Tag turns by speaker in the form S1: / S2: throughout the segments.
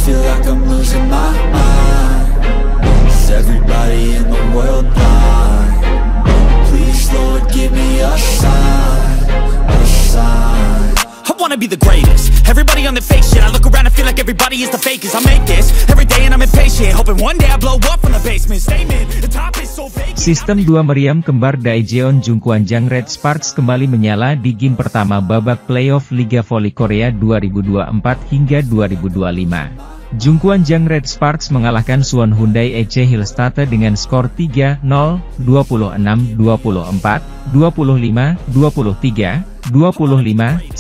S1: feel like I'm losing my mind. Is everybody in the world blind? Please, Lord, give me a sign, a sign.
S2: I wanna be the greatest. Everybody on the fake shit. I look around and feel like everybody is the fakest. I make this every day and I'm impatient, hoping one day I blow up from the basement. Statement, the top is so vacant.
S3: Sistem 2 meriam kembar Daejeon Jungkwanjang Red Sparks kembali menyala di game pertama babak playoff Liga Voli Korea 2024 hingga 2025. Jungkwanjang Red Sparks mengalahkan Suwon Hyundai EC Hillstatte dengan skor 3-0, 26-24, 25-23, 25-19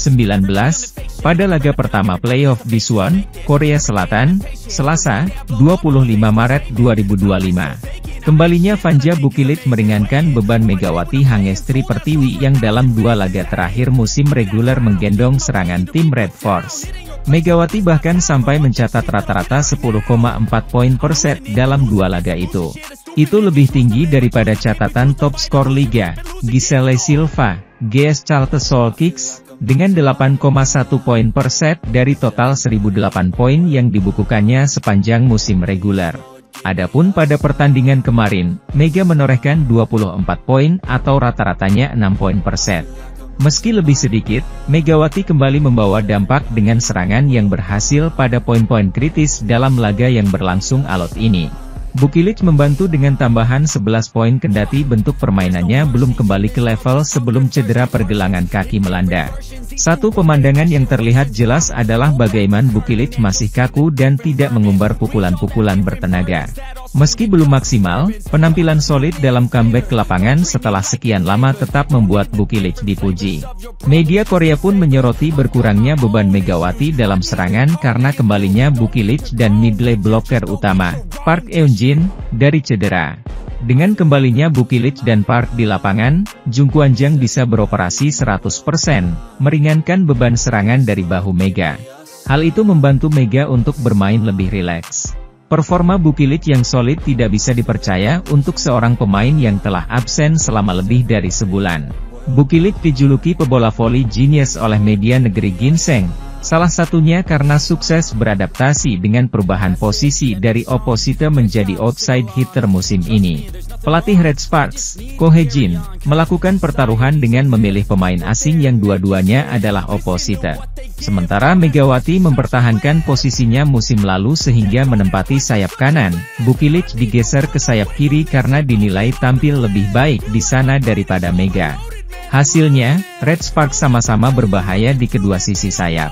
S3: pada laga pertama playoff di Suwon, Korea Selatan, Selasa, 25 Maret 2025. Kembalinya Vanja Bukilit meringankan beban Megawati Hangestri Pertiwi yang dalam 2 laga terakhir musim reguler menggendong serangan tim Red Force. Megawati bahkan sampai mencatat rata-rata 10,4 poin per set dalam 2 laga itu. Itu lebih tinggi daripada catatan top skor Liga, Giselle Silva, GS Charlotte Solkix, dengan 8,1 poin per set dari total 1008 poin yang dibukukannya sepanjang musim reguler. Adapun pada pertandingan kemarin, Mega menorehkan 24 poin atau rata-ratanya 6 poin per set. Meski lebih sedikit, Megawati kembali membawa dampak dengan serangan yang berhasil pada poin-poin kritis dalam laga yang berlangsung alot ini. Bukilit membantu dengan tambahan 11 poin kendati bentuk permainannya belum kembali ke level sebelum cedera pergelangan kaki melanda. Satu pemandangan yang terlihat jelas adalah bagaimana Bukilit masih kaku dan tidak mengumbar pukulan-pukulan bertenaga. Meski belum maksimal, penampilan solid dalam comeback ke lapangan setelah sekian lama tetap membuat Bukilit dipuji. Media Korea pun menyoroti berkurangnya beban Megawati dalam serangan karena kembalinya Bukilit dan middle blocker utama, Park Eun-jin, dari cedera. Dengan kembalinya Bukilit dan Park di lapangan, Jungkwanjang bisa beroperasi 100%, meringankan beban serangan dari bahu Mega. Hal itu membantu Mega untuk bermain lebih rileks. Performa Bukilit yang solid tidak bisa dipercaya untuk seorang pemain yang telah absen selama lebih dari sebulan. Bukilit dijuluki pebola voli genius oleh media negeri Ginseng, salah satunya karena sukses beradaptasi dengan perubahan posisi dari opposite menjadi outside hitter musim ini. Pelatih Red Sparks, Ko Hye-jin, melakukan pertaruhan dengan memilih pemain asing yang dua-duanya adalah opposite. Sementara Megawati mempertahankan posisinya musim lalu sehingga menempati sayap kanan, Bukilit digeser ke sayap kiri karena dinilai tampil lebih baik di sana daripada Mega. Hasilnya, Red Sparks sama-sama berbahaya di kedua sisi sayap.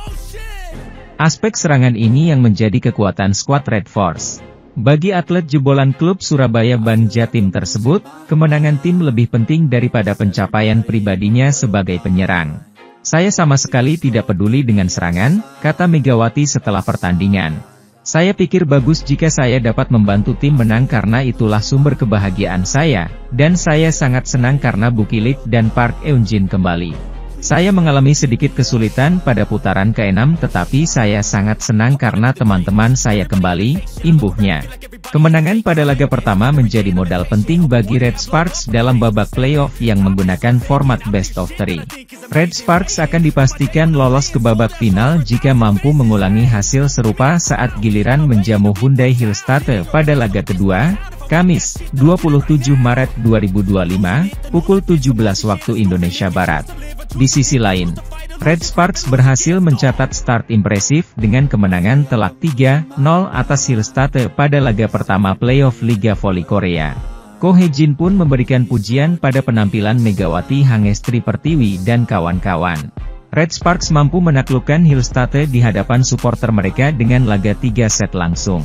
S3: Aspek serangan ini yang menjadi kekuatan skuad Red Force. Bagi atlet jebolan klub Surabaya Ban Jatim tersebut, kemenangan tim lebih penting daripada pencapaian pribadinya sebagai penyerang. Saya sama sekali tidak peduli dengan serangan, kata Megawati setelah pertandingan. Saya pikir bagus jika saya dapat membantu tim menang karena itulah sumber kebahagiaan saya, dan saya sangat senang karena Bukilit dan Park Eun-jin kembali. Saya mengalami sedikit kesulitan pada putaran ke-6 tetapi saya sangat senang karena teman-teman saya kembali, imbuhnya. Kemenangan pada laga pertama menjadi modal penting bagi Red Sparks dalam babak playoff yang menggunakan format best of 3. Red Sparks akan dipastikan lolos ke babak final jika mampu mengulangi hasil serupa saat giliran menjamu Hyundai Hillstatte pada laga kedua, Kamis, 27 Maret 2025, pukul 17 waktu Indonesia Barat. Di sisi lain, Red Sparks berhasil mencatat start impresif dengan kemenangan telak 3-0 atas Hillstatte pada laga pertama playoff Liga Voli Korea. Ko Hye-jin pun memberikan pujian pada penampilan Megawati Hangestri Pertiwi dan kawan-kawan. Red Sparks mampu menaklukkan Hillstatte di hadapan supporter mereka dengan laga 3 set langsung.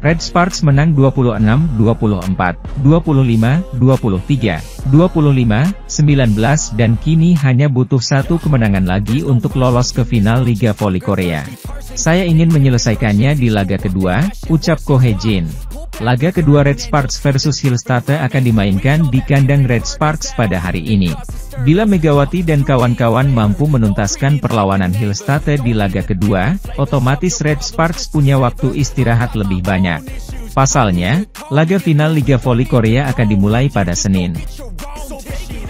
S3: Red Sparks menang 26-24, 25-23, 25-19 dan kini hanya butuh satu kemenangan lagi untuk lolos ke final Liga Voli Korea. Saya ingin menyelesaikannya di laga kedua, ucap Ko Hye-jin. Laga kedua Red Sparks versus Hillstatte akan dimainkan di kandang Red Sparks pada hari ini. Bila Megawati dan kawan-kawan mampu menuntaskan perlawanan Hillstatte di laga kedua, otomatis Red Sparks punya waktu istirahat lebih banyak. Pasalnya, laga final Liga Voli Korea akan dimulai pada Senin.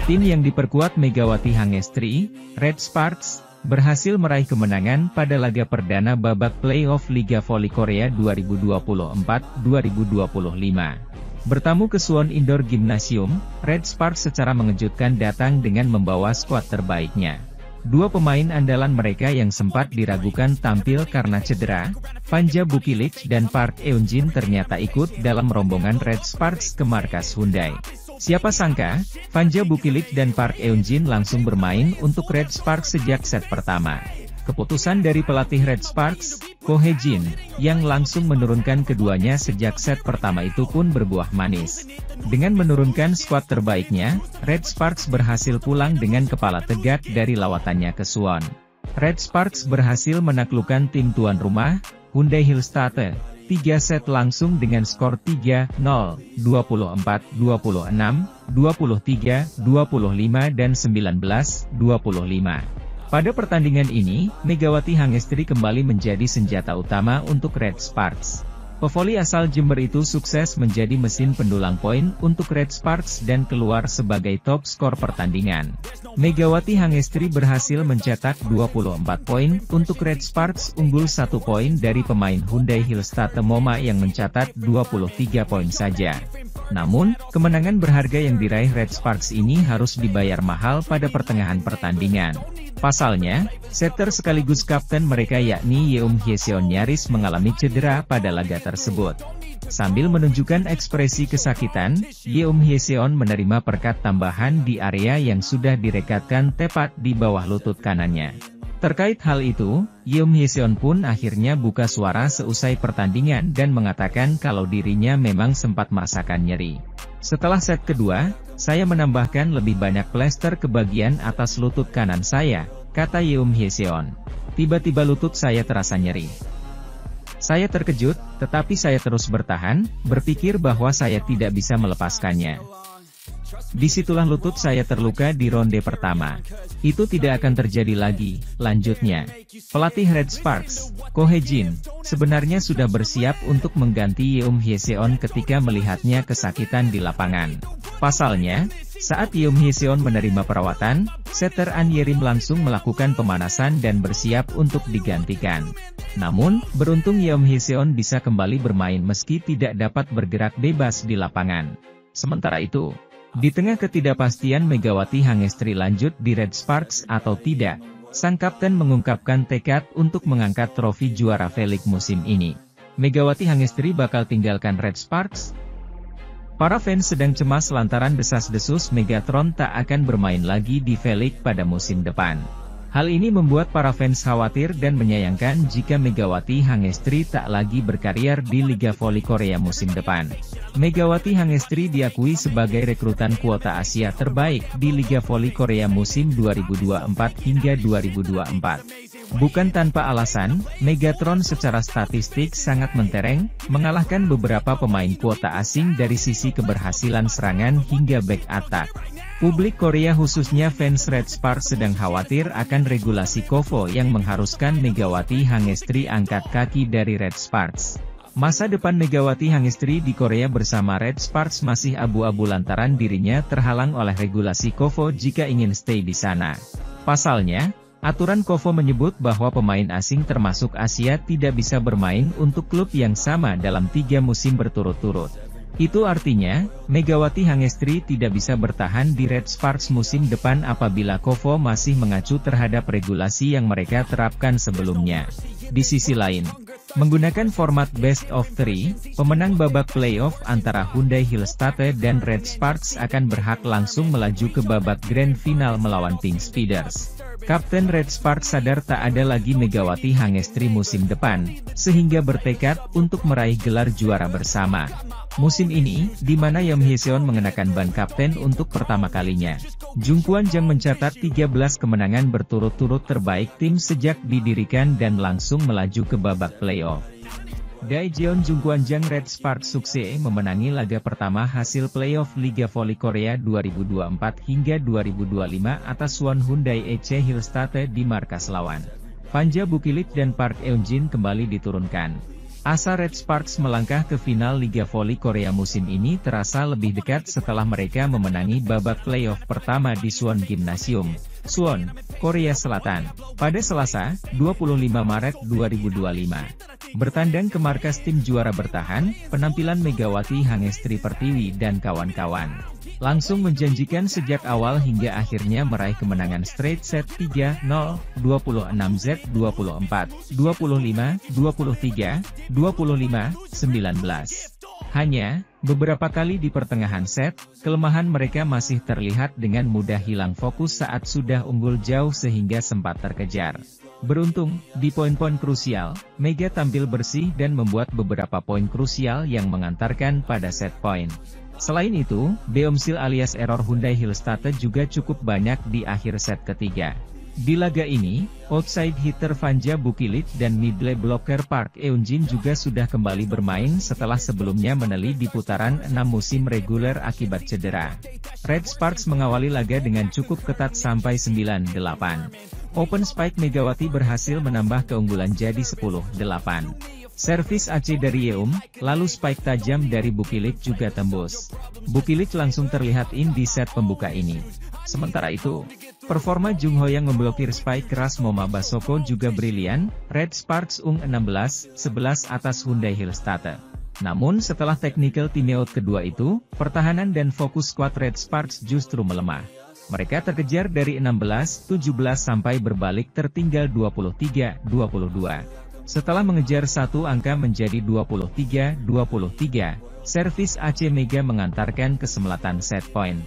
S3: Tim yang diperkuat Megawati Hangestri, Red Sparks, berhasil meraih kemenangan pada laga perdana babak playoff Liga Voli Korea 2024-2025. Bertamu ke Suwon Indoor Gymnasium, Red Sparks secara mengejutkan datang dengan membawa skuad terbaiknya. Dua pemain andalan mereka yang sempat diragukan tampil karena cedera, Fanja Bukilic dan Park Eun-jin ternyata ikut dalam rombongan Red Sparks ke markas Hyundai. Siapa sangka, Fanja Bukilic dan Park Eun-jin langsung bermain untuk Red Sparks sejak set pertama. Keputusan dari pelatih Red Sparks, Ko Hae-jin, yang langsung menurunkan keduanya sejak set pertama itu pun berbuah manis. Dengan menurunkan skuad terbaiknya, Red Sparks berhasil pulang dengan kepala tegak dari lawatannya ke Suwon. Red Sparks berhasil menaklukkan tim tuan rumah, Hyundai Hillstatte, 3 set langsung dengan skor 3-0, 24-26, 23-25 dan 19-25. Pada pertandingan ini, Megawati Hangestri kembali menjadi senjata utama untuk Red Sparks. Pevoli asal Jember itu sukses menjadi mesin pendulang poin untuk Red Sparks dan keluar sebagai top skor pertandingan. Megawati Hangestri berhasil mencetak 24 poin untuk Red Sparks, unggul 1 poin dari pemain Hyundai Hillstatte Moma yang mencatat 23 poin saja. Namun, kemenangan berharga yang diraih Red Sparks ini harus dibayar mahal pada pertengahan pertandingan. Pasalnya, setter sekaligus kapten mereka yakni Yeom Hyeseon nyaris mengalami cedera pada laga tersebut. Sambil menunjukkan ekspresi kesakitan, Yeom Hyeseon menerima perkat tambahan di area yang sudah direkatkan tepat di bawah lutut kanannya. Terkait hal itu, Yeom Hyeseon pun akhirnya buka suara seusai pertandingan dan mengatakan kalau dirinya memang sempat merasakan nyeri. Setelah set kedua, saya menambahkan lebih banyak plester ke bagian atas lutut kanan saya, kata Yeom Hyeseon. Tiba-tiba lutut saya terasa nyeri. Saya terkejut, tetapi saya terus bertahan, berpikir bahwa saya tidak bisa melepaskannya. Disitulah lutut saya terluka di ronde pertama. Itu tidak akan terjadi lagi, lanjutnya. Pelatih Red Sparks, Ko Hae-jin, sebenarnya sudah bersiap untuk mengganti Yeom Hyeseon ketika melihatnya kesakitan di lapangan. Pasalnya, saat Yeom Hyeseon menerima perawatan, setter An Yerim langsung melakukan pemanasan dan bersiap untuk digantikan. Namun, beruntung Yeom Hyeseon bisa kembali bermain meski tidak dapat bergerak bebas di lapangan. Sementara itu, di tengah ketidakpastian Megawati Hangestri lanjut di Red Sparks atau tidak, sang kapten mengungkapkan tekad untuk mengangkat trofi juara V-League musim ini. Megawati Hangestri bakal tinggalkan Red Sparks? Para fans sedang cemas lantaran desas-desus Megatron tak akan bermain lagi di V-League pada musim depan. Hal ini membuat para fans khawatir dan menyayangkan jika Megawati Hangestri tak lagi berkarier di Liga Voli Korea musim depan. Megawati Hangestri diakui sebagai rekrutan kuota Asia terbaik di Liga Voli Korea musim 2024 hingga 2024. Bukan tanpa alasan, Megatron secara statistik sangat mentereng, mengalahkan beberapa pemain kuota asing dari sisi keberhasilan serangan hingga back attack. Publik Korea khususnya fans Red Sparks sedang khawatir akan regulasi KOVO yang mengharuskan Megawati Hangestri angkat kaki dari Red Sparks. Masa depan Megawati Hangestri di Korea bersama Red Sparks masih abu-abu lantaran dirinya terhalang oleh regulasi KOVO jika ingin stay di sana. Pasalnya, aturan KOVO menyebut bahwa pemain asing termasuk Asia tidak bisa bermain untuk klub yang sama dalam 3 musim berturut-turut. Itu artinya, Megawati Hangestri tidak bisa bertahan di Red Sparks musim depan apabila KOVO masih mengacu terhadap regulasi yang mereka terapkan sebelumnya. Di sisi lain, menggunakan format Best of 3, pemenang babak playoff antara Hyundai Hillstatte dan Red Sparks akan berhak langsung melaju ke babak grand final melawan Pink Speeders. Kapten Red Sparks sadar tak ada lagi Megawati Hangestri musim depan, sehingga bertekad untuk meraih gelar juara bersama. Musim ini, di mana Yeom Hyeseon mengenakan ban kapten untuk pertama kalinya. Jung Kwan-jang mencatat 13 kemenangan berturut-turut terbaik tim sejak didirikan dan langsung melaju ke babak playoff. Daejeon Jung Kwan-jang Red Sparks sukses memenangi laga pertama hasil playoff Liga Voli Korea 2024 hingga 2025 atas Suwon Hyundai EC Hillstatte di markas lawan. Fanja Bukilic dan Park Eun-jin kembali diturunkan. Asa Red Sparks melangkah ke final Liga Voli Korea musim ini terasa lebih dekat setelah mereka memenangi babak playoff pertama di Suwon Gymnasium. Suwon, Korea Selatan, pada Selasa, 25 Maret 2025. Bertandang ke markas tim juara bertahan, penampilan Megawati Hangestri Pertiwi dan kawan-kawan langsung menjanjikan sejak awal hingga akhirnya meraih kemenangan straight set 3-0, 26-Z, 24, 25, 23, 25, 19. Hanya, beberapa kali di pertengahan set, kelemahan mereka masih terlihat dengan mudah hilang fokus saat sudah unggul jauh sehingga sempat terkejar. Beruntung, di poin-poin krusial, Mega tampil bersih dan membuat beberapa poin krusial yang mengantarkan pada set point. Selain itu, Beomsil alias error Hyundai Hillstate juga cukup banyak di akhir set ketiga. Di laga ini, outside hitter Vanja Bukilit dan middle blocker Park Eunjin juga sudah kembali bermain setelah sebelumnya meneli di putaran 6 musim reguler akibat cedera. Red Sparks mengawali laga dengan cukup ketat sampai 9-8. Open spike Megawati berhasil menambah keunggulan jadi 10-8. Servis AC dari Yeum, lalu spike tajam dari Bukilit juga tembus. Bukilit langsung terlihat in di set pembuka ini. Sementara itu, performa Jung Ho yang memblokir spike keras Moma Basoko juga brilian, Red Sparks 16-11 atas Hyundai Hillstate. Namun setelah technical timeout kedua itu, pertahanan dan fokus squad Red Sparks justru melemah. Mereka terkejar dari 16-17 sampai berbalik tertinggal 23-22. Setelah mengejar satu angka menjadi 23-23, servis AC Mega mengantarkan kesemlatan set point.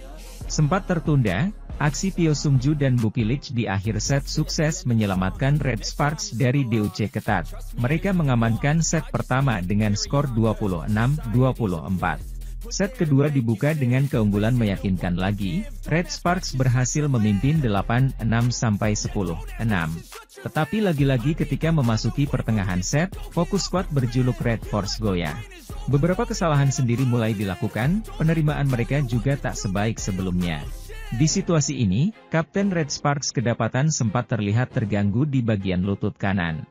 S3: Sempat tertunda, aksi Pyo Sungju dan Bukilit di akhir set sukses menyelamatkan Red Sparks dari DUC ketat. Mereka mengamankan set pertama dengan skor 26-24. Set kedua dibuka dengan keunggulan meyakinkan lagi, Red Sparks berhasil memimpin 8-6 sampai 10-6. Tetapi lagi-lagi ketika memasuki pertengahan set, fokus squad berjuluk Red Force goyah. Beberapa kesalahan sendiri mulai dilakukan, penerimaan mereka juga tak sebaik sebelumnya. Di situasi ini, Kapten Red Sparks kedapatan sempat terlihat terganggu di bagian lutut kanan.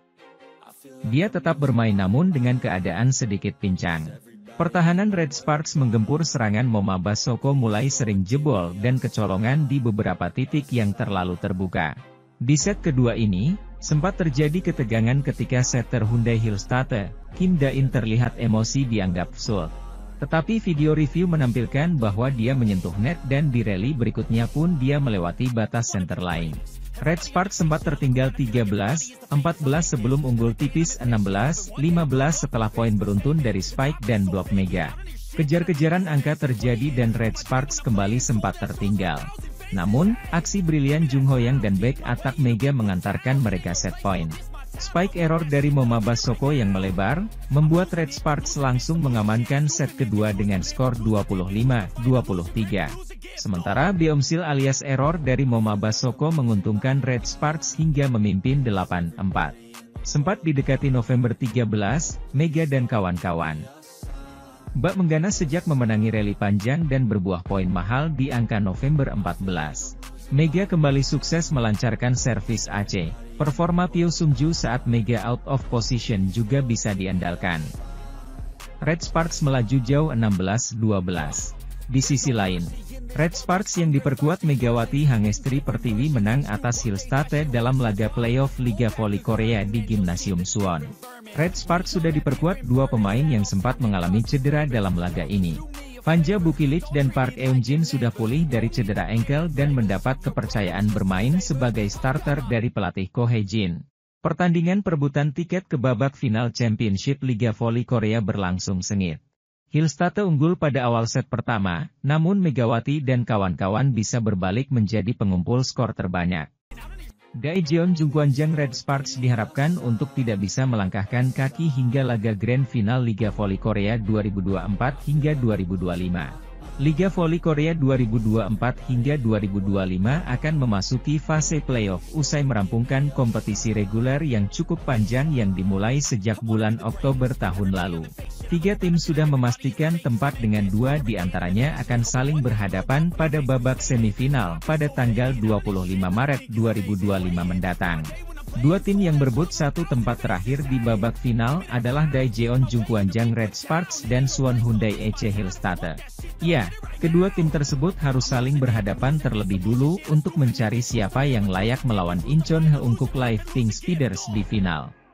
S3: Dia tetap bermain namun dengan keadaan sedikit pincang. Pertahanan Red Sparks menggempur serangan Moma Basoko mulai sering jebol dan kecolongan di beberapa titik yang terlalu terbuka. Di set kedua ini, sempat terjadi ketegangan ketika setter Hyundai Hillstate, Kim Da-in terlihat emosi dianggap shoot. Tetapi video review menampilkan bahwa dia menyentuh net dan di rally berikutnya pun dia melewati batas center line. Red Sparks sempat tertinggal 13-14 sebelum unggul tipis 16-15 setelah poin beruntun dari spike dan blok Mega. Kejar-kejaran angka terjadi dan Red Sparks kembali sempat tertinggal. Namun, aksi brilian Jung Ho Yang dan back attack Mega mengantarkan mereka set point. Spike error dari Moma Basoko yang melebar, membuat Red Sparks langsung mengamankan set kedua dengan skor 25-23. Sementara Beomsil alias error dari Moma Basoko menguntungkan Red Sparks hingga memimpin 8-4. Sempat didekati November 13, Mega dan kawan-kawan bak mengganas sejak memenangi rally panjang dan berbuah poin mahal di angka November 14. Mega kembali sukses melancarkan servis AC. Performa Pyo Sungju saat Mega out of position juga bisa diandalkan. Red Sparks melaju jauh 16-12. Di sisi lain, Red Sparks yang diperkuat Megawati Hangestri Pertiwi menang atas Hillstate dalam laga playoff Liga Voli Korea di Gimnasium Suwon. Red Sparks sudah diperkuat dua pemain yang sempat mengalami cedera dalam laga ini. Vanja Bukilit dan Park Eunjin sudah pulih dari cedera ankle dan mendapat kepercayaan bermain sebagai starter dari pelatih Ko Hae-jin. Pertandingan perebutan tiket ke babak final Championship Liga Voli Korea berlangsung sengit. Hillstate unggul pada awal set pertama, namun Megawati dan kawan-kawan bisa berbalik menjadi pengumpul skor terbanyak. Daejeon Jungkwanjang Red Sparks diharapkan untuk tidak bisa melangkahkan kaki hingga laga Grand Final Liga Voli Korea 2024 hingga 2025. Liga Voli Korea 2024 hingga 2025 akan memasuki fase playoff usai merampungkan kompetisi reguler yang cukup panjang yang dimulai sejak bulan Oktober tahun lalu. 3 tim sudah memastikan tempat dengan 2 diantaranya akan saling berhadapan pada babak semifinal pada tanggal 25 Maret 2025 mendatang. Dua tim yang berebut satu tempat terakhir di babak final adalah Daejeon Jungkwanjang Red Sparks dan Suwon Hyundai EC Hillstatte. Ya, kedua tim tersebut harus saling berhadapan terlebih dulu untuk mencari siapa yang layak melawan Incheon Heungkuk Live Pink Speeders di final.